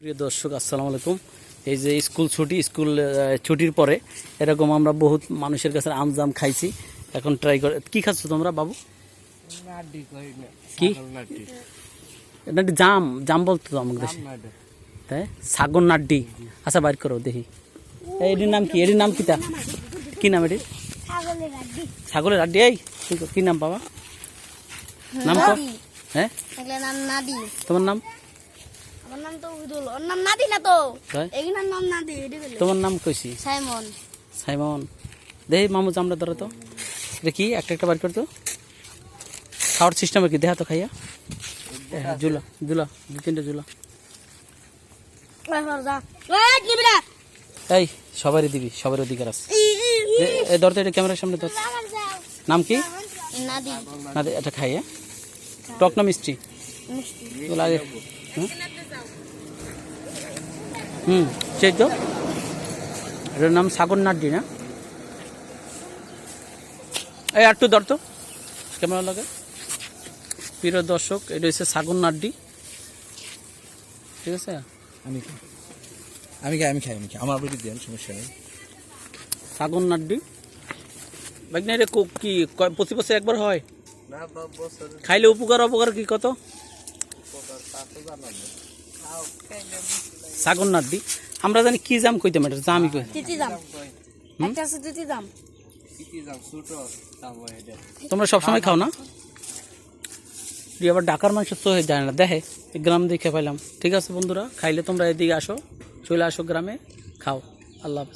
প্রিয় দর্শক আসসালামু আলাইকুম। এই যে স্কুল ছুটির পরে এরকম আমরা বহুত মানুষের কাছে আমজাম খাইছি। এখন ট্রাই করে কি খাচ্ছ তোমরা বাবু? কি এটা জাম জাম বলতো তো আমাদের দেশে, তাই সাগর নাড্ডি। আচ্ছা বাইর করো দেখি এটির নাম কি? এটির নাম কিতা? কি নাম এটির? ছাগলের আড্ডি। এই কি নাম বাবা? নাম তো হ্যাঁ তোমার নাম? তোমার নাম কইছি সাইমন। দেখি মামু জামটা ধরো তো দেখি একটা একটা বার করতো। খাওয়ার সিস্টেম কি দেখা তো খাইয়া জুলা জুলা 2-3টা জুলা। এই সবারই দিবি, সবার অধিকার আছে। এই ধরতো এটা ক্যামেরার সামনে ধর। নাম কি? নাদি। এটা খাইয়া টক না মিষ্টি লাগে? সেই তো এটার নাম সাগর নাড্ডি না? এই আটটু ধরতো ক্যামেরা লাগে। প্রিয় দর্শক এটা হচ্ছে সাগর নাড্ডি, ঠিক আছে? আমি খাই আমার বলি দেন, সমস্যা নেই। সাগর নাড্ডি বাগনা রে কি প্রতি বছর একবার হয়? খাইলে উপকার অপকার কি কত? সাগর নাড্ডি আমরা জানি কি জাম কইতাম, এটা জামই কই। তোমরা সবসময় খাও না? আবার ঢাকার মানুষ তো হয়ে যায় না, দেখে গ্রাম দেখে পাইলাম। ঠিক আছে বন্ধুরা, খাইলে তোমরা এদিকে আসো, চলে আসো গ্রামে, খাও। আল্লাহ হাফেজ।